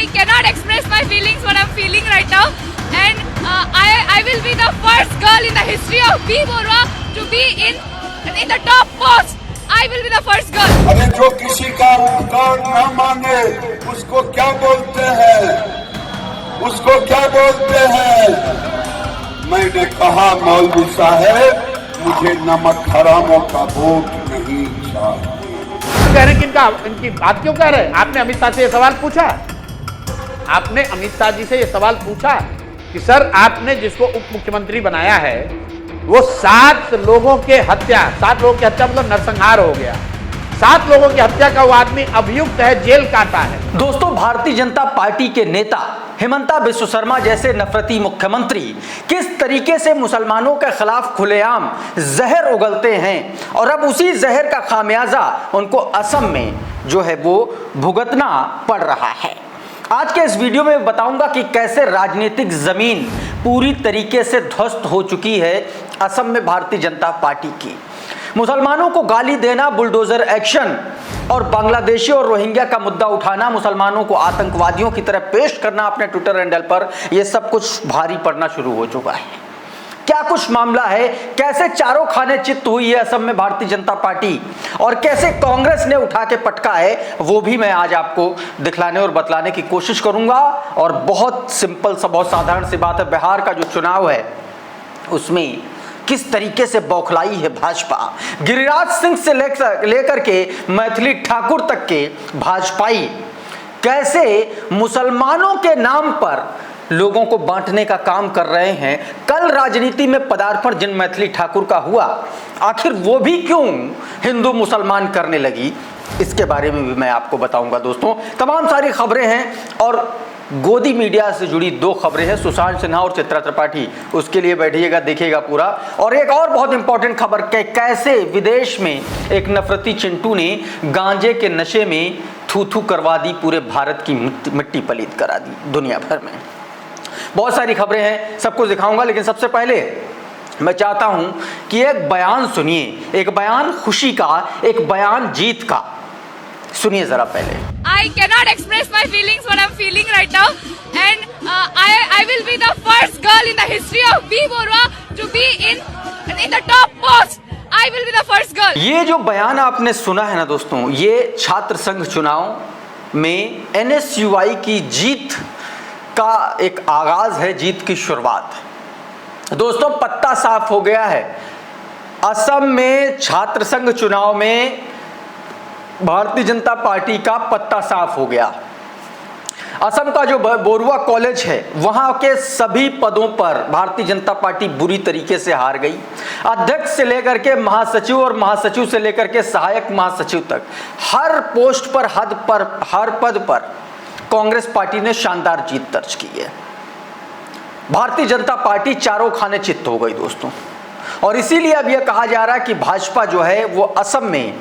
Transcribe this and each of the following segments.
cannot express my feelings, what I'm feeling right now. And I will be the first girl in the history of B Borua to be in the top post. I will be the first girl. अरे जो किसी का उपकार न माने उसको क्या बोलते हैं? उसको क्या बोलते हैं? मैंने कहा मौलवी साहब मुझे नमक हरामों का वोट नहीं चाहिए। कह रहे कि इनकी बात क्यों कह रहे हैं? आपने अमित शाह से ये सवाल पूछा? आपने अमित शाह जी से ये सवाल पूछा कि सर आपने जिसको उप मुख्यमंत्री बनाया है वो 7 लोगों की हत्या मतलब नरसंहार हो गया, 7 लोगों की हत्या का वो आदमी अभियुक्त है, जेल काटा है। दोस्तों, भारतीय जनता पार्टी के नेता हेमंता बिस्व शर्मा जैसे नफरती मुख्यमंत्री किस तरीके से मुसलमानों के खिलाफ खुलेआम जहर उगलते हैं और अब उसी जहर का खामियाजा उनको असम में जो है वो भुगतना पड़ रहा है। आज के इस वीडियो में बताऊंगा कि कैसे राजनीतिक जमीन पूरी तरीके से ध्वस्त हो चुकी है असम में भारतीय जनता पार्टी की। मुसलमानों को गाली देना, बुलडोजर एक्शन और बांग्लादेशी और रोहिंग्या का मुद्दा उठाना, मुसलमानों को आतंकवादियों की तरह पेश करना अपने ट्विटर हैंडल पर, यह सब कुछ भारी पड़ना शुरू हो चुका है। क्या कुछ मामला है, कैसे चारों खाने चित्त हुई है असम में भारतीय जनता पार्टी और कैसे कांग्रेस ने उठा के पटका है, वो भी मैं आज आपको दिखलाने और बतलाने की कोशिश करूंगा। और बहुत सिंपल सा, बहुत साधारण सी बात है, बिहार का जो चुनाव है उसमें किस तरीके से बौखलाई है भाजपा। गिरिराज सिंह से लेकर के मैथिली ठाकुर तक के भाजपाई कैसे मुसलमानों के नाम पर लोगों को बांटने का काम कर रहे हैं। कल राजनीति में पदार्पण जिन मैथिली ठाकुर का हुआ, आखिर वो भी क्यों हिंदू मुसलमान करने लगी, इसके बारे में भी मैं आपको बताऊंगा। दोस्तों, तमाम सारी खबरें हैं और गोदी मीडिया से जुड़ी 2 खबरें हैं, सुशांत सिन्हा और चित्रा त्रिपाठी, उसके लिए बैठिएगा, देखिएगा पूरा। और एक और बहुत इंपॉर्टेंट खबर कैसे विदेश में एक नफरती चिंटू ने गांजे के नशे में थू करवा दी, पूरे भारत की मिट्टी पलीत करा दी दुनिया भर में। बहुत सारी खबरें हैं, सब कुछ दिखाऊंगा, लेकिन सबसे पहले मैं चाहता हूं कि एक बयान सुनिए, एक बयान खुशी का, एक बयान जीत का। सुनिए जरा पहले। I cannot express my feelings, what I'm feeling right now, and I will be the first girl in the history of B Borua to be in the top post. I will be the first girl. ये जो बयान आपने सुना है ना दोस्तों, ये छात्र संघ चुनाव में NSUI की जीत का एक आगाज है, जीत की शुरुआत। दोस्तों, पत्ता साफ हो गया है। असम में छात्र संघ चुनाव में भारतीय जनता पार्टी का पत्ता साफ हो गया। असम का जो बोरुआ कॉलेज है वहां के सभी पदों पर भारतीय जनता पार्टी बुरी तरीके से हार गई। अध्यक्ष से लेकर के महासचिव और महासचिव से लेकर के सहायक महासचिव तक हर पोस्ट पर, हर पद पर कांग्रेस पार्टी ने शानदार जीत दर्ज की है। भारतीय जनता पार्टी चारों खाने चित्त हो गई दोस्तों, और इसीलिए अब यह कहा जा रहा है कि भाजपा जो है वो असम में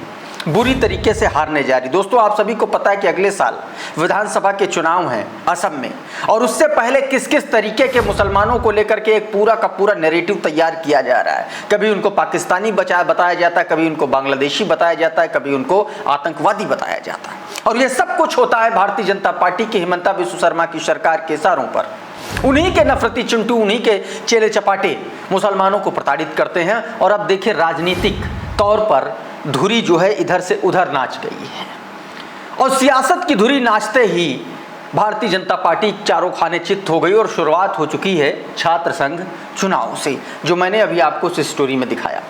बुरी तरीके से हारने जा रही। दोस्तों, आप सभी को पता है कि अगले साल विधानसभा के चुनाव हैं असम में, और उससे पहले किस किस तरीके के मुसलमानों को लेकर के एक पूरा का पूरा नैरेटिव तैयार किया जा रहा है। कभी उनको पाकिस्तानी बताया जाता है, कभी उनको बांग्लादेशी बताया जाता है, कभी उनको आतंकवादी बताया जाता है, और ये सब कुछ होता है भारतीय जनता पार्टी की हेमंता बिस्व शर्मा की सरकार के इशारों पर। उन्हीं के नफरती चिंटू, उन्हीं के चेले चपाटे मुसलमानों को प्रताड़ित करते हैं। और अब देखिए, राजनीतिक तौर पर धुरी जो है इधर से उधर नाच गई है, और सियासत की धुरी नाचते ही भारतीय जनता पार्टी चारों खाने चित्त हो गई और शुरुआत हो चुकी है छात्र संघ चुनाव से, जो मैंने अभी आपको इस स्टोरी में दिखाया।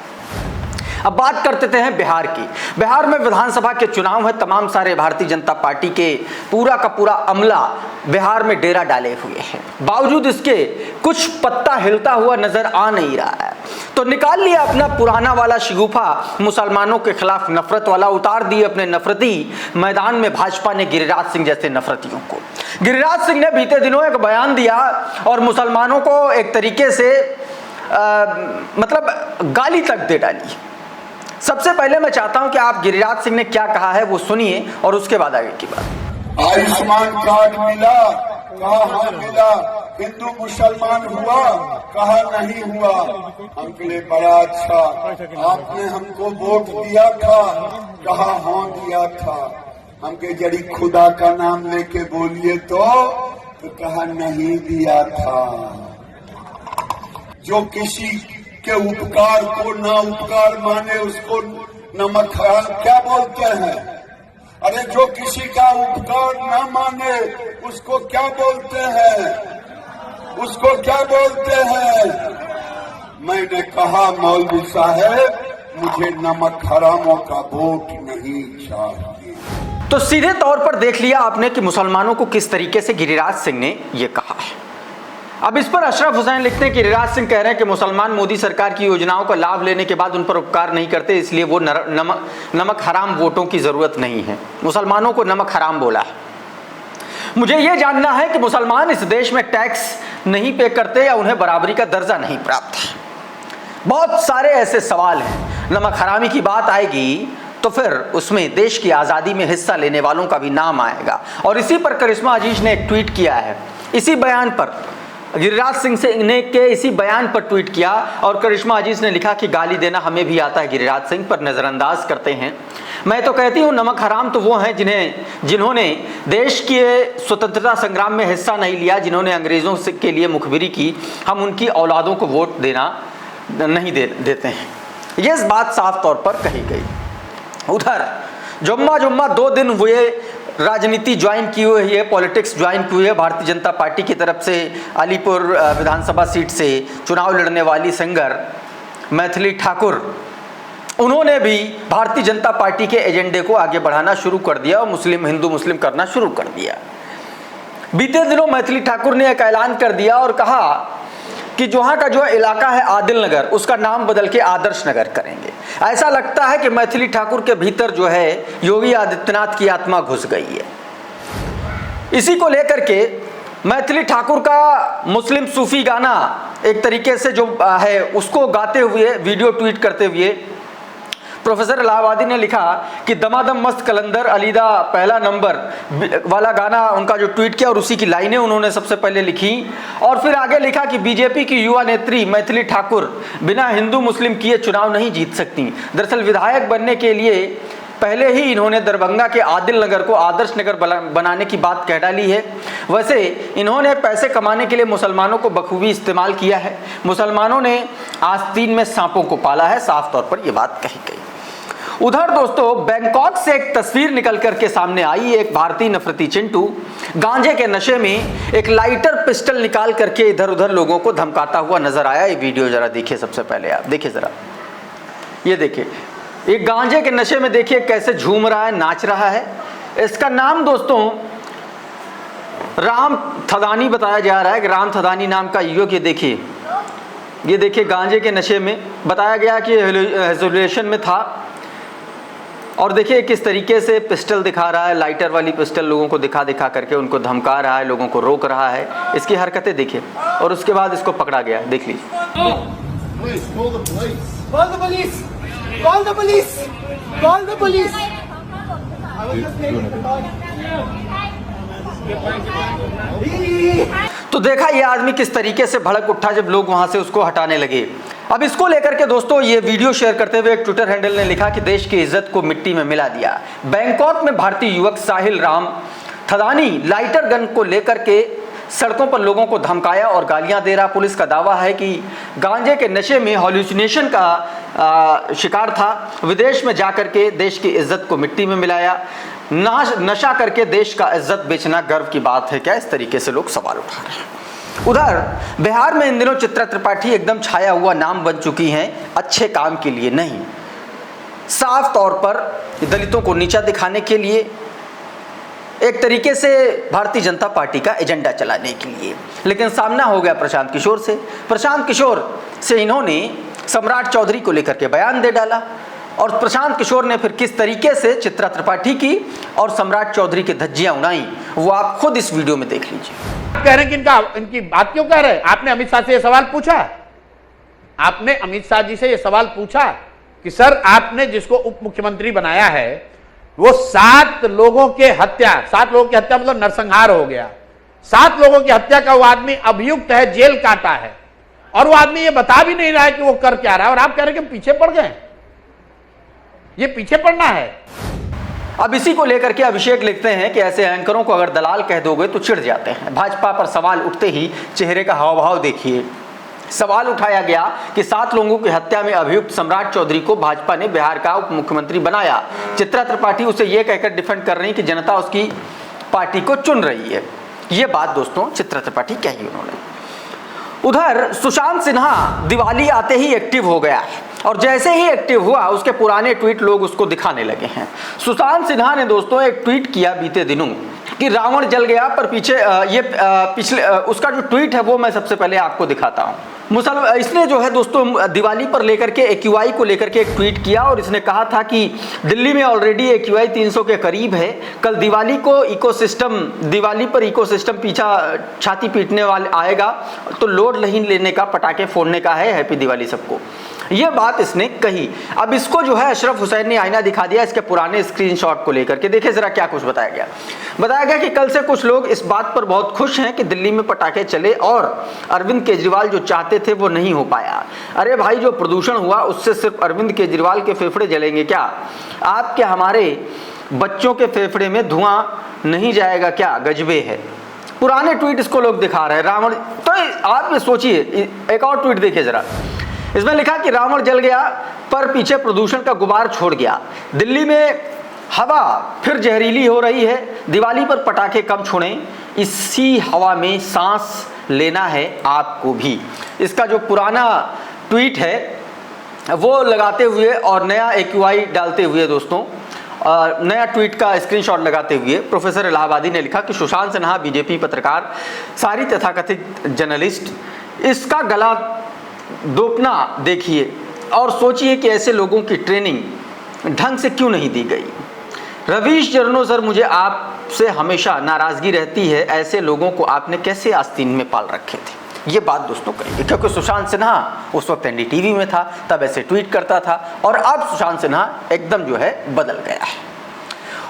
अब बात करते हैं बिहार की। बिहार में विधानसभा के चुनाव है, तमाम सारे भारतीय जनता पार्टी के पूरा का पूरा अमला बिहार में डेरा डाले हुए हैं। बावजूद इसके कुछ पत्ता हिलता हुआ नजर आ नहीं रहा है, तो निकाल लिया अपना पुराना वाला शिगुफा, मुसलमानों के खिलाफ नफरत वाला, उतार दिए अपने नफरती मैदान में भाजपा ने गिरिराज सिंह जैसे नफरतियों को। गिरिराज सिंह ने बीते दिनों एक बयान दिया और मुसलमानों को एक तरीके से मतलब गाली तक दे डाली। सबसे पहले मैं चाहता हूं कि आप गिरिराज सिंह ने क्या कहा है वो सुनिए और उसके बाद आगे की बात। आयुष्मान कार्ड मिला, कहा हाँ मिला, हिंदू मुसलमान हुआ, कहा नहीं हुआ। अंकले बड़ा अच्छा, आपने हमको वोट दिया था, कहा हाँ दिया था। हमके जड़ी खुदा का नाम लेके बोलिए तो कहा नहीं दिया था। जो किसी के उपकार को ना उपकार माने उसको नमक हराम क्या बोलते हैं? अरे जो किसी का उपकार ना माने उसको क्या बोलते हैं? उसको क्या बोलते हैं? मैंने कहा मौलवी साहब मुझे नमक हरामों का वोट नहीं चाहिए। तो सीधे तौर पर देख लिया आपने कि मुसलमानों को किस तरीके से गिरिराज सिंह ने यह कहा है। अब इस पर अशरफ हुसैन लिखते हैं कि गिरिराज सिंह कह रहे हैं कि मुसलमान मोदी सरकार की योजनाओं का लाभ लेने के बाद उन पर उपकार नहीं करते, इसलिए वो नमक हराम वोटों की जरूरत नहीं है। मुसलमानों को नमक हराम बोला है। मुझे यह जानना है कि मुसलमान इस देश में टैक्स नहीं पे करते या उन्हें बराबरी का दर्जा नहीं प्राप्त है। बहुत सारे ऐसे सवाल हैं। नमक हरामी की बात आएगी तो फिर उसमें देश की आज़ादी में हिस्सा लेने वालों का भी नाम आएगा। और इसी पर करिश्मा अजीज ने एक ट्वीट किया है, इसी बयान पर गिरिराज सिंह ने के इसी बयान पर ट्वीट किया और करिश्मा अजीज ने लिखा कि गाली देना हमें भी आता है, गिरिराज सिंह पर नज़रअंदाज करते हैं। मैं तो कहती हूँ नमक हराम तो वो हैं जिन्होंने देश के स्वतंत्रता संग्राम में हिस्सा नहीं लिया, जिन्होंने अंग्रेज़ों के लिए मुखबिरी की। हम उनकी औलादों को वोट देना नहीं देते हैं। ये इस बात साफ तौर पर कही गई। उधर जुम्मा 2 दिन हुए राजनीति ज्वाइन की हुई है, पॉलिटिक्स ज्वाइन की हुई है। भारतीय जनता पार्टी की तरफ से अलीपुर विधानसभा सीट से चुनाव लड़ने वाली सिंगर मैथिली ठाकुर, उन्होंने भी भारतीय जनता पार्टी के एजेंडे को आगे बढ़ाना शुरू कर दिया और हिंदू मुस्लिम करना शुरू कर दिया। बीते दिनों मैथिली ठाकुर ने एक ऐलान कर दिया और कहा कि वहाँ का जो इलाका है आदिल नगर, उसका नाम बदल के आदर्श नगर करेंगे। ऐसा लगता है कि मैथिली ठाकुर के भीतर जो है योगी आदित्यनाथ की आत्मा घुस गई है। इसी को लेकर के मैथिली ठाकुर का मुस्लिम सूफी गाना एक तरीके से जो है उसको गाते हुए वीडियो ट्वीट करते हुए प्रोफेसर इलाहाबादी ने लिखा कि दमादम मस्त कलंदर अलीदा पहला नंबर वाला गाना उनका जो ट्वीट किया और उसी की लाइनें उन्होंने सबसे पहले लिखी। और फिर आगे लिखा कि बीजेपी की युवा नेत्री मैथिली ठाकुर बिना हिंदू मुस्लिम किए चुनाव नहीं जीत सकती। दरअसल विधायक बनने के लिए पहले ही इन्होंने दरभंगा के आदिल नगर को आदर्श नगर बनाने की बात कह डाली है। वैसे इन्होंने पैसे कमाने के लिए मुसलमानों को बखूबी इस्तेमाल किया है। मुसलमानों ने आस्तीन में सांपों को पाला है, साफ तौर पर यह बात कही गई। उधर दोस्तों बैंकॉक से एक तस्वीर निकल करके सामने आई। एक भारतीय नफरती चिंटू गांजे के नशे में एक लाइटर पिस्टल निकाल करके इधर उधर लोगों को धमकाता हुआ नजर आया। ये वीडियो जरा देखिए, सबसे पहले आप देखिए जरा, ये देखिए एक गांजे के नशे में देखिए कैसे झूम रहा है, नाच रहा है। इसका नाम दोस्तों राम थदानी बताया जा रहा है कि राम थदानी नाम का युवक, ये देखिए गांजे के नशे में बताया गया कि हेजुलेशन में था। और देखिए किस तरीके से पिस्टल दिखा रहा है, लाइटर वाली पिस्टल लोगों को दिखा करके उनको धमका रहा है, लोगों को रोक रहा है। इसकी हरकतें देखिए और उसके बाद इसको पकड़ा गया, देख लीजिए। तो देखा ये आदमी किस तरीके से भड़क उठा जब लोग वहां से उसको हटाने लगे। अब इसको लेकर के दोस्तों ये वीडियो शेयर करते हुए एक ट्विटर हैंडल ने लिखा कि देश की इज्जत को मिट्टी में मिला दिया। बैंकॉक में भारतीय युवक साहिल राम थदानी लाइटर गन को लेकर के सड़कों पर लोगों को धमकाया और गालियां दे रहा। पुलिस का दावा है कि गांजे के नशे में हॉल्यूसिनेशन का शिकार था। विदेश में जाकर के देश की इज्जत को मिट्टी में मिलाया। नशा करके देश का इज्जत बेचना गर्व की बात है क्या? इस तरीके से लोग सवाल उठा रहे हैं। उधर बिहार में इन दिनों चित्रा त्रिपाठी एकदम छाया हुआ नाम बन चुकी हैं, अच्छे काम के लिए नहीं, साफ तौर पर दलितों को नीचा दिखाने के लिए, एक तरीके से भारतीय जनता पार्टी का एजेंडा चलाने के लिए। लेकिन सामना हो गया प्रशांत किशोर से। प्रशांत किशोर से इन्होंने सम्राट चौधरी को लेकर के बयान दे डाला और प्रशांत किशोर ने फिर किस तरीके से चित्रा त्रिपाठी की और सम्राट चौधरी की धज्जियां उड़ाई, वो आप खुद इस वीडियो में देख लीजिए। कह रहे हैं कि इनकी बात क्यों कह रहे हैं? आपने अमित शाह से यह सवाल पूछा? आपने अमित शाह जी से यह सवाल पूछा कि सर आपने जिसको उप मुख्यमंत्री बनाया है वो 7 लोगों के हत्या, 7 लोगों की हत्या मतलब नरसंहार हो गया, 7 लोगों की हत्या का वो आदमी अभियुक्त है, जेल काटा है और वो आदमी ये बता भी नहीं रहा है कि वो कर क्या रहा है और आप कह रहे हैं कि पीछे पड़ गए। ये पीछे पड़ना है। अब इसी को लेकर के अभिषेक लिखते हैं कि ऐसे एंकरों को अगर दलाल कह दोगे तो चिढ़ जाते हैं। भाजपा पर सवाल उठते ही चेहरे का हाव भाव देखिए। सवाल उठाया गया कि 7 लोगों की हत्या में अभियुक्त सम्राट चौधरी को भाजपा ने बिहार का उप मुख्यमंत्री बनाया। चित्रा त्रिपाठी उसे यह कहकर डिफेंड कर रही कि जनता उसकी पार्टी को चुन रही है। ये बात दोस्तों चित्रा त्रिपाठी कही उन्होंने। उधर सुशांत सिन्हा दिवाली आते ही एक्टिव हो गया है और जैसे ही एक्टिव हुआ उसके पुराने ट्वीट लोग उसको दिखाने लगे हैं। सुशांत सिन्हा ने दोस्तों एक ट्वीट किया बीते दिनों कि रावण जल गया, पर पिछले उसका जो ट्वीट है वो मैं सबसे पहले आपको दिखाता हूँ। इसने जो है दोस्तों दिवाली पर लेकर के AQI को लेकर के एक ट्वीट किया और इसने कहा था कि दिल्ली में ऑलरेडी AQI 300 के करीब है। कल दिवाली पर इकोसिस्टम पीछा छाती पीटने वाले आएगा तो लोड नहीं लेने का, पटाखे फोड़ने का है। हैप्पी दिवाली सबको, ये बात इसने कही। अब इसको जो है अशरफ हुसैन ने आईना दिखा दिया इसके पुराने स्क्रीनशॉट को लेकर के। देखिए जरा क्या कुछ बताया गया। बताया गया कि कल से कुछ लोग इस बात पर बहुत खुश हैं कि दिल्ली में पटाखे चले और अरविंद केजरीवाल जो चाहते थे वो नहीं हो पाया। अरे भाई, जो प्रदूषण हुआ उससे सिर्फ अरविंद केजरीवाल के फेफड़े जलेंगे क्या? आपके हमारे बच्चों के फेफड़े में धुआं नहीं जाएगा क्या? गजबे है। पुराने ट्वीट इसको लोग दिखा रहे हैं। रावण, तो आप ये सोचिए, एक और ट्वीट देखिए जरा। इसमें लिखा कि रावण जल गया पर पीछे प्रदूषण का गुबार छोड़ गया। दिल्ली में हवा फिर जहरीली हो रही है। दिवाली पर पटाखे कम छोड़ें, इसी हवा में सांस लेना है आपको भी। इसका जो पुराना ट्वीट है वो लगाते हुए और नया AQI डालते हुए दोस्तों, नया ट्वीट का स्क्रीनशॉट लगाते हुए प्रोफेसर इलाहाबादी ने लिखा कि सुशांत सिन्हा बीजेपी पत्रकार, सारी तथाकथित जर्नलिस्ट, इसका गला दोपना देखिए और सोचिए कि ऐसे लोगों की ट्रेनिंग ढंग से क्यों नहीं दी गई। रवीश जरनो सर, मुझे आपसे हमेशा नाराजगी रहती है, ऐसे लोगों को आपने कैसे आस्तीन में पाल रखे थे। ये बात दोस्तों कही, क्योंकि सुशांत सिन्हा उस वक्त NDTV में था, तब ऐसे ट्वीट करता था और अब सुशांत सिन्हा एकदम जो है बदल गया है।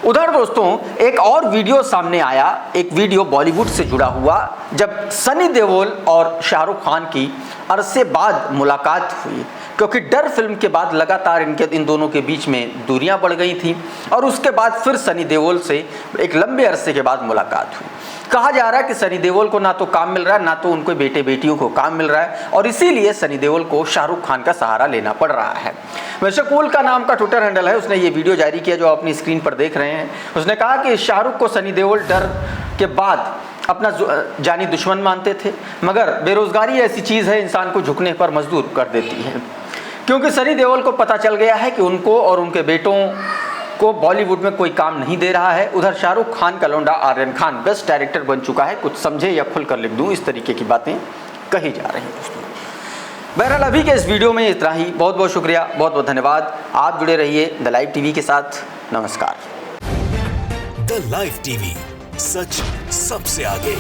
उधर दोस्तों एक और वीडियो सामने आया, एक वीडियो बॉलीवुड से जुड़ा हुआ, जब सनी देओल और शाहरुख खान की अरसे बाद मुलाकात हुई, क्योंकि डर फिल्म के बाद लगातार इन दोनों के बीच में दूरियां बढ़ गई थी और उसके बाद फिर सनी देओल से एक लंबे अरसे के बाद मुलाकात हुई। कहा जा रहा है कि सनी देओल को ना तो काम मिल रहा है, ना तो उनके बेटे बेटियों को काम मिल रहा है और इसीलिए सनी देओल को शाहरुख खान का सहारा लेना पड़ रहा है। वैसे कूल का नाम का ट्विटर हैंडल है, उसने ये वीडियो जारी किया जो अपनी स्क्रीन पर देख रहे हैं। उसने कहा कि शाहरुख को सनी देओल डर के बाद अपना जानी दुश्मन मानते थे, मगर बेरोजगारी ऐसी चीज़ है इंसान को झुकने पर मजबूर कर देती है, क्योंकि सनी देओल को पता चल गया है कि उनको और उनके बेटों को बॉलीवुड में कोई काम नहीं दे रहा है। उधर शाहरुख खान का लौंडा आर्यन खान बेस्ट डायरेक्टर बन चुका है, कुछ समझे या खुलकर लिख दूं, इस तरीके की बातें कही जा रही हैं दोस्तों। बहरहाल अभी के इस वीडियो में इतना ही। बहुत बहुत शुक्रिया, बहुत बहुत धन्यवाद। आप जुड़े रहिए द लाइव टीवी के साथ। नमस्कार। द लाइव टीवी, सच सबसे आगे।